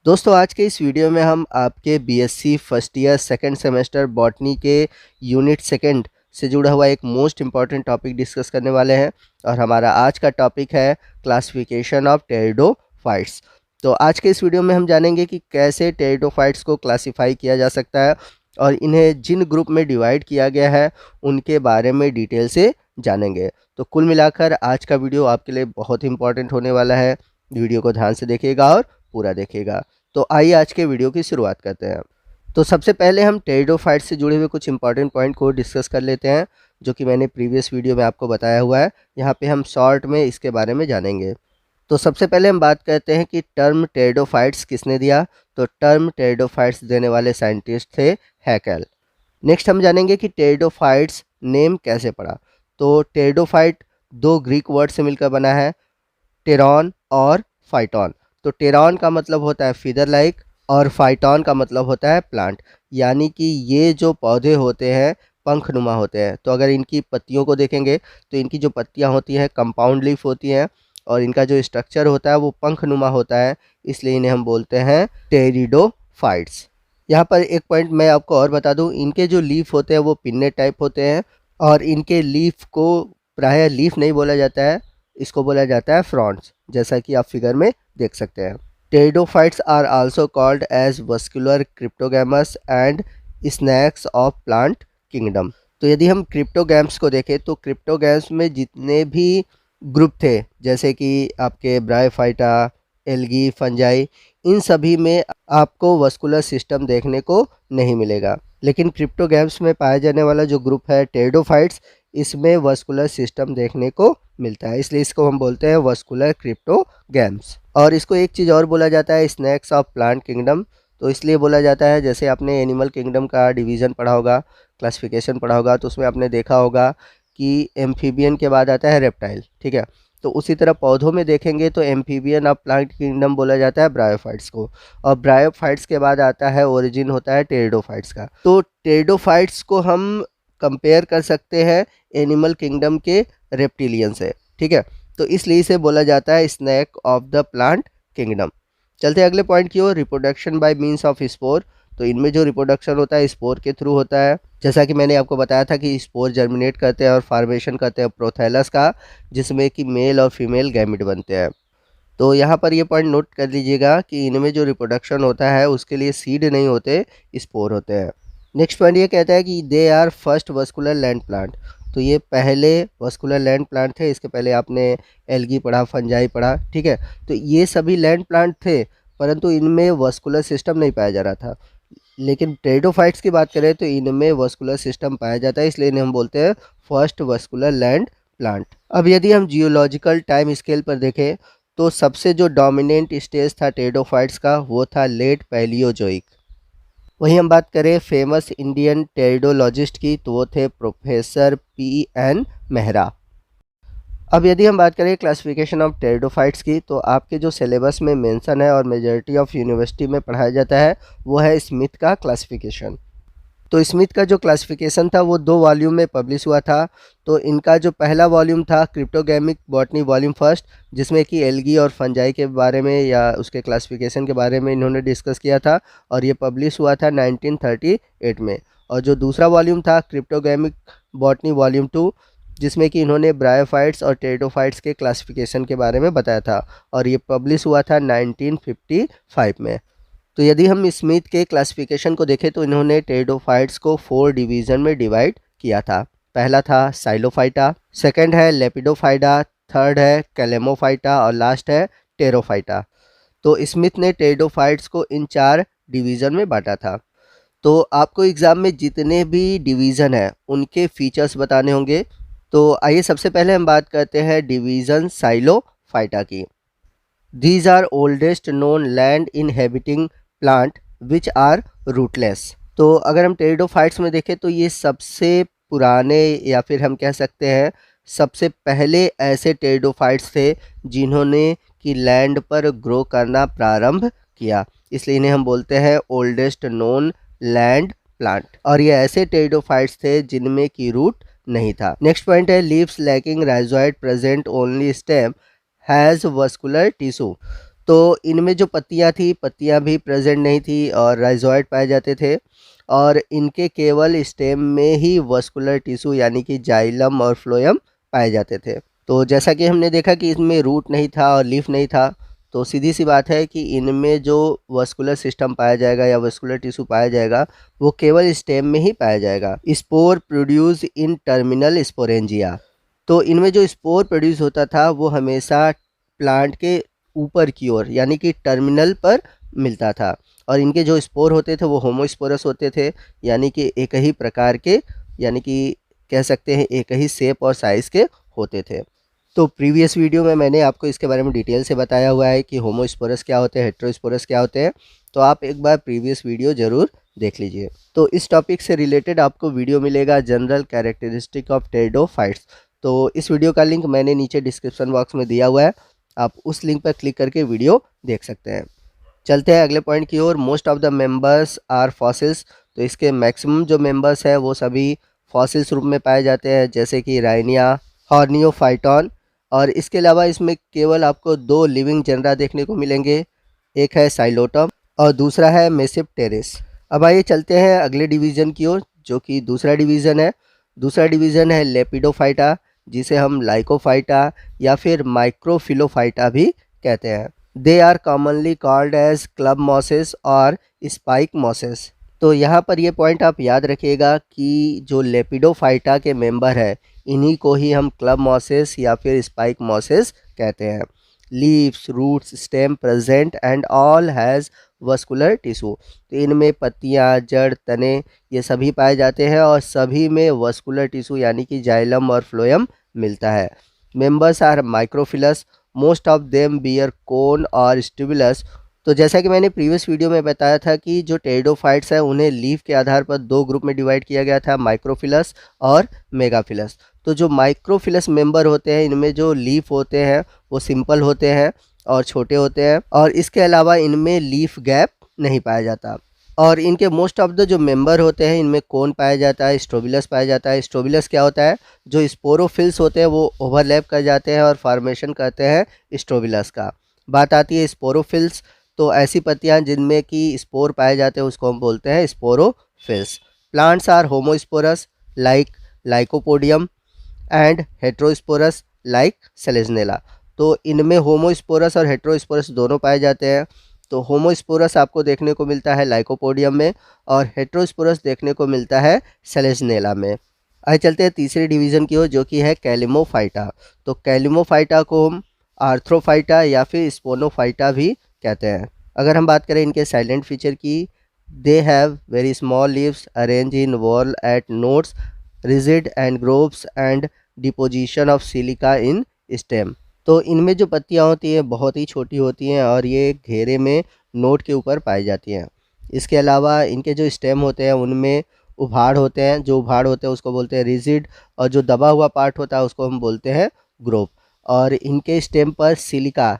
दोस्तों आज के इस वीडियो में हम आपके BSc first year second semester botany के यूनिट सेकंड से जुड़ा हुआ एक मोस्ट इम्पॉर्टेंट टॉपिक डिस्कस करने वाले हैं और हमारा आज का टॉपिक है क्लासिफिकेशन ऑफ टेरिडोफाइट्स। तो आज के इस वीडियो में हम जानेंगे कि कैसे टेरिडोफाइट्स को क्लासीफाई किया जा सकता है और इन्हें जिन ग्रुप में डिवाइड किया गया है उनके बारे में डिटेल से जानेंगे। तो कुल मिलाकर आज का वीडियो आपके लिए बहुत इंपॉर्टेंट होने वाला है। वीडियो को ध्यान से देखिएगा और पूरा देखिएगा। तो आइए आज के वीडियो की शुरुआत करते हैं। तो सबसे पहले हम टेरिडोफाइट्स से जुड़े हुए कुछ इंपॉर्टेंट पॉइंट को डिस्कस कर लेते हैं, जो कि मैंने प्रीवियस वीडियो में आपको बताया हुआ है। यहाँ पे हम शॉर्ट में इसके बारे में जानेंगे। तो सबसे पहले हम बात करते हैं कि टर्म टेरिडोफाइट्स किसने दिया। तो टर्म टेरिडोफाइट्स देने वाले साइंटिस्ट थे हैकेल। नेक्स्ट हम जानेंगे कि टेरिडोफाइट्स नेम कैसे पड़ा। तो टेरिडोफाइट दो ग्रीक वर्ड से मिलकर बना है, टेरॉन और फाइटॉन। तो टेरॉन का मतलब होता है फीदर लाइक और फाइटॉन का मतलब होता है प्लांट, यानी कि ये जो पौधे होते हैं पंखनुमा होते हैं। तो अगर इनकी पत्तियों को देखेंगे तो इनकी जो पत्तियां होती हैं कंपाउंड लीफ होती हैं और इनका जो स्ट्रक्चर होता है वो पंखनुमा होता है, इसलिए इन्हें हम बोलते हैं टेरिडोफाइट्स। यहाँ पर एक पॉइंट मैं आपको और बता दूँ, इनके जो लीफ होते हैं वो पिन्ने टाइप होते हैं और इनके लीफ को प्रायः लीफ नहीं बोला जाता है, इसको बोला जाता है फ्रॉन्ट्स, जैसा कि आप फिगर में देख सकते हैं। Pteridophytes are also called as vascular cryptogams and snakes of plant kingdom. तो यदि हम क्रिप्टोगैम्स को देखें तो क्रिप्टोगैम्स में जितने भी ग्रुप थे, जैसे कि आपके ब्रायोफाइटा, एल्गी, फंजाई, इन सभी में आपको वस्कुलर सिस्टम देखने को नहीं मिलेगा। लेकिन क्रिप्टोगैम्स में पाया जाने वाला जो ग्रुप है टेरिडोफाइट्स, इसमें वस्कुलर सिस्टम देखने को मिलता है, इसलिए इसको हम बोलते हैं वस्कुलर क्रिप्टोगैम्स। और इसको एक चीज़ और बोला जाता है स्नैक्स ऑफ प्लांट किंगडम। तो इसलिए बोला जाता है, जैसे आपने एनिमल किंगडम का डिवीज़न पढ़ा होगा, क्लासिफिकेशन पढ़ा होगा, तो उसमें आपने देखा होगा कि एम्फीबियन के बाद आता है रेप्टाइल, ठीक है। तो उसी तरह पौधों में देखेंगे तो एम्फीबियन ऑफ प्लांट किंगडम बोला जाता है ब्रायोफाइट्स को, और ब्रायोफाइट्स के बाद आता है ओरिजिन होता है टेरिडोफाइट्स का। तो टेरिडोफाइट्स को हम कंपेयर कर सकते हैं एनिमल किंगडम के रेप्टिलियन से, ठीक है। तो इसलिए इसे बोला जाता है snake of the plant kingdom. चलते हैं अगले पॉइंट की ओर, reproduction by means of spore. तो इनमें जो रिप्रोडक्शन होता है स्पोर के थ्रू होता है, जैसा कि मैंने आपको बताया था कि स्पोर जर्मिनेट करते हैं और फार्मेशन करते हैं प्रोथैलस का, जिसमें कि मेल और फीमेल गैमिट बनते हैं। तो यहाँ पर ये पॉइंट नोट कर लीजिएगा कि इनमें जो रिप्रोडक्शन होता है उसके लिए सीड नहीं होते, स्पोर होते हैं। नेक्स्ट पॉइंट ये कहता है कि they are first vascular land plant. तो ये पहले वस्कुलर लैंड प्लांट थे। इसके पहले आपने एल्गी पढ़ा, फंजाई पढ़ा, ठीक है। तो ये सभी लैंड प्लांट थे, परंतु इनमें वस्कुलर सिस्टम नहीं पाया जा रहा था। लेकिन टेरिडोफाइट्स की बात करें तो इनमें वस्कुलर सिस्टम पाया जाता है, इसलिए इन्हें हम बोलते हैं फर्स्ट वस्कुलर लैंड प्लांट। अब यदि हम जियोलॉजिकल टाइम स्केल पर देखें तो सबसे जो डोमिनेंट स्टेज था टेरिडोफाइट्स का वो था लेट पैलियोजोइक। वहीं हम बात करें फेमस इंडियन टेरिडोलॉजिस्ट की तो वो थे प्रोफेसर P.N. मेहरा। अब यदि हम बात करें क्लासिफिकेशन ऑफ टेरिडोफाइट्स की, तो आपके जो सिलेबस में मेंशन है और मेजॉरिटी ऑफ यूनिवर्सिटी में पढ़ाया जाता है वो है स्मिथ का क्लासिफिकेशन। तो स्मिथ का जो क्लासिफिकेशन था वो 2 वॉल्यूम में पब्लिश हुआ था। तो इनका जो पहला वॉल्यूम था क्रिप्टोगैमिक बॉटनी वॉल्यूम फर्स्ट, जिसमें कि एल्गी और फंजाई के बारे में या उसके क्लासिफिकेशन के बारे में इन्होंने डिस्कस किया था, और ये पब्लिश हुआ था 1938 में। और जो दूसरा वॉल्यूम था क्रिप्टोगैमिक बॉटनी वॉल्यूम 2, जिसमें कि इन्होंने ब्रायोफाइट्स और टेरिडोफाइट्स के क्लासिफिकेशन के बारे में बताया था, और ये पब्लिश हुआ था 1955 में। तो यदि हम स्मिथ के क्लासिफिकेशन को देखें तो इन्होंने टेरिडोफाइट्स को 4 डिवीज़न में डिवाइड किया था। पहला था साइलोफाइटा, सेकंड है लेपिडोफाइटा, थर्ड है कैलेमोफाइटा और लास्ट है टेरोफाइटा। तो स्मिथ ने टेरिडोफाइट्स को इन 4 डिवीज़न में बांटा था। तो आपको एग्ज़ाम में जितने भी डिवीज़न है उनके फीचर्स बताने होंगे। तो आइए सबसे पहले हम बात करते हैं डिवीज़न साइलोफाइटा की। These are oldest known land inhabiting plant which are rootless। तो अगर हम टेरिडोफाइट्स में देखें तो ये सबसे पुराने या फिर हम कह सकते हैं सबसे पहले ऐसे टेरिडोफाइट्स थे जिन्होंने कि लैंड पर ग्रो करना प्रारंभ किया, इसलिए इन्हें हम बोलते हैं ओल्डेस्ट नोन लैंड प्लांट। और ये ऐसे टेरिडोफाइट्स थे जिनमें की रूट नहीं था। नेक्स्ट पॉइंट है leaves lacking rhizoid present only stem has vascular tissue. तो इनमें जो पत्तियाँ थी, पत्तियाँ भी प्रेजेंट नहीं थी और राइजोइड पाए जाते थे और इनके केवल स्टेम में ही वस्कुलर टिश्यू यानी कि जाइलम और फ्लोएम पाए जाते थे। तो जैसा कि हमने देखा कि इसमें रूट नहीं था और लीफ नहीं था, तो सीधी सी बात है कि इनमें जो वस्कुलर सिस्टम पाया जाएगा या वस्कुलर टिश्यू पाया जाएगा वो केवल स्टेम में ही पाया जाएगा। Spore produce in terminal sporangia. तो इनमें जो स्पोर प्रोड्यूस होता था वो हमेशा प्लांट के ऊपर की ओर यानी कि टर्मिनल पर मिलता था और इनके जो स्पोर होते थे वो होमोस्पोरस होते थे यानी कि एक ही प्रकार के, यानी कि कह सकते हैं एक ही शेप और साइज़ के होते थे। तो प्रीवियस वीडियो में मैंने आपको इसके बारे में डिटेल से बताया हुआ है कि होमोस्पोरस क्या होते हैं, हेट्रोस्पोरस क्या होते हैं, तो आप एक बार प्रीवियस वीडियो ज़रूर देख लीजिए। तो इस टॉपिक से रिलेटेड आपको वीडियो मिलेगा जनरल कैरेक्टरिस्टिक ऑफ टेरिडोफाइट्स। तो इस वीडियो का लिंक मैंने नीचे डिस्क्रिप्शन बॉक्स में दिया हुआ है, आप उस लिंक पर क्लिक करके वीडियो देख सकते हैं। चलते हैं अगले पॉइंट की ओर। Most of the members are fossils. तो इसके मैक्सिमम जो मेंबर्स हैं वो सभी फॉसिल्स रूप में पाए जाते हैं, जैसे कि राइनिया, हॉर्नियोफाइटॉन। और इसके अलावा इसमें केवल आपको 2 लिविंग जेनरा देखने को मिलेंगे, एक है साइलोटम और दूसरा है मेसिप्टेरिस। अब आइए चलते हैं अगले डिवीज़न की ओर, जो कि दूसरा डिवीज़न है। दूसरा डिवीज़न है लेपिडोफाइटा, जिसे हम लाइकोफाइटा या फिर माइक्रोफिलोफाइटा भी कहते हैं। They are commonly called as club mosses और स्पाइक मॉसेस। तो यहाँ पर ये पॉइंट आप याद रखिएगा कि जो लेपिडोफाइटा के मेंबर है इन्हीं को ही हम क्लब मॉसेस या फिर स्पाइक मॉसेस कहते हैं। Leaves, roots, stem present and all has vascular tissue. तो इनमें पत्तियाँ, जड़, तने ये सभी पाए जाते हैं और सभी में वस्कुलर टिश्यू यानी कि जाइलम और फ्लोएम मिलता है। Members are microphyllous, most of them bear cone और स्टिबुलस। तो जैसा कि मैंने प्रीवियस वीडियो में बताया था कि जो टेरिडोफाइट्स हैं उन्हें लीफ के आधार पर 2 ग्रुप में डिवाइड किया गया था, माइक्रोफिलस और मेगाफिलस। तो जो माइक्रोफिलस मेंबर होते हैं इनमें जो लीफ होते हैं वो सिंपल होते हैं और छोटे होते हैं और इसके अलावा इनमें लीफ गैप नहीं पाया जाता। और इनके मोस्ट ऑफ द जो मेंबर होते हैं इनमें कोन पाया जाता है, स्ट्रोबिलस पाया जाता है। स्ट्रोबिलस क्या होता है, जो स्पोरोफिल्स होते हैं वो ओवरलैप कर जाते हैं और फॉर्मेशन करते हैं स्ट्रोबिलस का। बात आती है स्पोरोफिल्स, तो ऐसी पत्तियां जिनमें कि स्पोर पाए जाते हैं उसको हम बोलते हैं sporophylls. Plants are homosporous like Lycopodium and heterosporous like Selaginella. तो इनमें होमोस्पोरस और हेट्रोस्पोरस दोनों पाए जाते हैं। तो होमोस्पोरस आपको देखने को मिलता है लाइकोपोडियम में और हेट्रोस्पोरस देखने को मिलता है सेलेजनेला में। आइए चलते हैं तीसरे डिवीज़न की ओर, जो कि है कैलिमोफाइटा। तो कैलिमोफाइटा को हम आर्थ्रोफाइटा या फिर स्पोनोफाइटा भी कहते हैं। अगर हम बात करें इनके साइलेंट फीचर की, they have very small leaves arrange in wall at nodes, rigid and groves and deposition of silica in stem. तो इनमें जो पत्तियां होती हैं बहुत ही छोटी होती हैं और ये घेरे में नोड के ऊपर पाई जाती हैं। इसके अलावा इनके जो स्टेम होते हैं उनमें उभाड़ होते हैं, जो उभाड़ होते हैं उसको बोलते हैं रिजिड और जो दबा हुआ पार्ट होता है उसको हम बोलते हैं ग्रोव। और इनके स्टेम पर सिलिका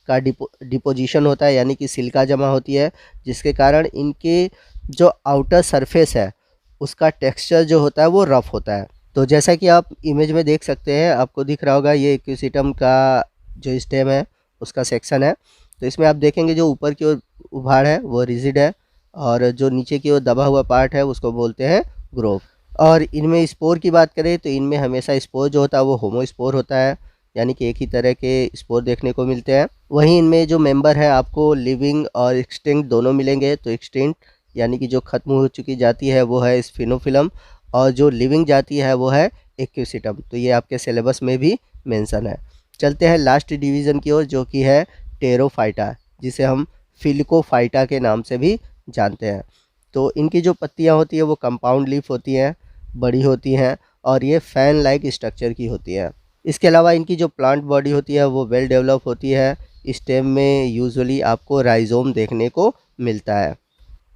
का डिपोजिशन होता है यानी कि सिलिका जमा होती है, जिसके कारण इनके जो आउटर सरफेस है उसका टेक्सचर जो होता है वो रफ़ होता है। तो जैसा कि आप इमेज में देख सकते हैं, आपको दिख रहा होगा ये इक्विसिटम का जो स्टेम है उसका सेक्शन है। तो इसमें आप देखेंगे जो ऊपर की ओर उभाड़ है वो रिजिड है और जो नीचे की ओर दबा हुआ पार्ट है उसको बोलते हैं ग्रोव। और इनमें स्पोर की बात करें तो इनमें हमेशा स्पोर जो होता है वो होमोस्पोर होता है, यानी कि एक ही तरह के स्पोर देखने को मिलते हैं। वहीं इनमें जो मेंबर है आपको लिविंग और एक्सटिंक्ट दोनों मिलेंगे। तो एक्सटिंक्ट यानी कि जो खत्म हो चुकी जाती है वो है स्फिनोफिलम और जो लिविंग जाती है वो है इक्विसिटम। तो ये आपके सिलेबस में भी मेंशन है। चलते हैं लास्ट डिवीज़न की ओर, जो कि है टेरोफाइटा, जिसे हम फिलिकोफाइटा के नाम से भी जानते हैं। तो इनकी जो पत्तियां होती है वो कंपाउंड लीफ होती हैं, बड़ी होती हैं और ये फैन लाइक स्ट्रक्चर की होती है। इसके अलावा इनकी जो प्लांट बॉडी होती है वो वेल डेवलप होती है। स्टेम में यूजुअली आपको राइजोम देखने को मिलता है।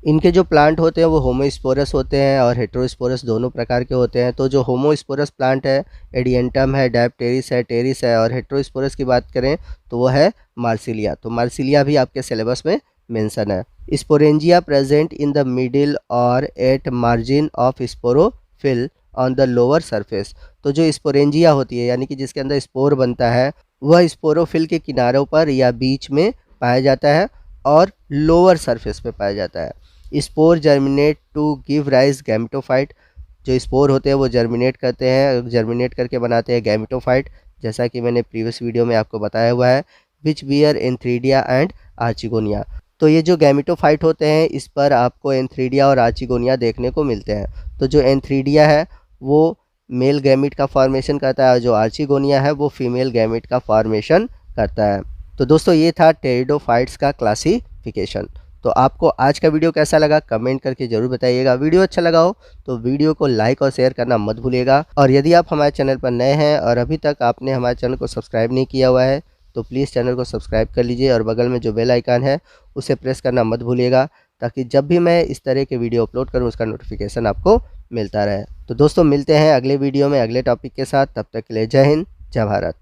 इनके जो प्लांट होते हैं वो होमोस्पोरस होते हैं और हेट्रोस्पोरस दोनों प्रकार के होते हैं। तो जो होमोस्पोरस प्लांट है एडियंटम है, डायप्टेरिस है, टेरिस है और हेट्रोस्पोरस की बात करें तो वो है मार्सिलिया। तो मार्सिलिया भी आपके सिलेबस में मेंशन है। Sporangia present in the middle और at margin of sporophyll on the lower surface. तो जो स्पोरेंजिया होती है यानी कि जिसके अंदर स्पोर बनता है वह स्पोरोफिल के किनारों पर या बीच में पाया जाता है और लोअर सरफेस पे पाया जाता है। Spore germinate to give rise gametophyte. जो स्पोर होते हैं वो जर्मिनेट करते हैं, जर्मिनेट करके बनाते हैं गैमेटोफाइट, जैसा कि मैंने प्रीवियस वीडियो में आपको बताया हुआ है। विच बियर एंथ्रीडिया एंड आर्चिगोनिया। तो ये जो गैमेटोफाइट होते हैं इस पर आपको एंथ्रीडिया और आर्चिगोनिया देखने को मिलते हैं। तो जो एंथ्रीडिया है वो मेल गैमेट का फॉर्मेशन करता है और जो आर्चिगोनिया है वो फीमेल गैमेट का फॉर्मेशन करता है। तो दोस्तों ये था टेरिडोफाइट्स का क्लासिफिकेशन। तो आपको आज का वीडियो कैसा लगा कमेंट करके ज़रूर बताइएगा। वीडियो अच्छा लगा हो तो वीडियो को लाइक और शेयर करना मत भूलिएगा। और यदि आप हमारे चैनल पर नए हैं और अभी तक आपने हमारे चैनल को सब्सक्राइब नहीं किया हुआ है तो प्लीज़ चैनल को सब्सक्राइब कर लीजिए और बगल में जो बेल आइकन है उसे प्रेस करना मत भूलिएगा, ताकि जब भी मैं इस तरह के वीडियो अपलोड करूं उसका नोटिफिकेशन आपको मिलता रहे। तो दोस्तों मिलते हैं अगले वीडियो में अगले टॉपिक के साथ। तब तक के लिए जय हिंद, जय भारत।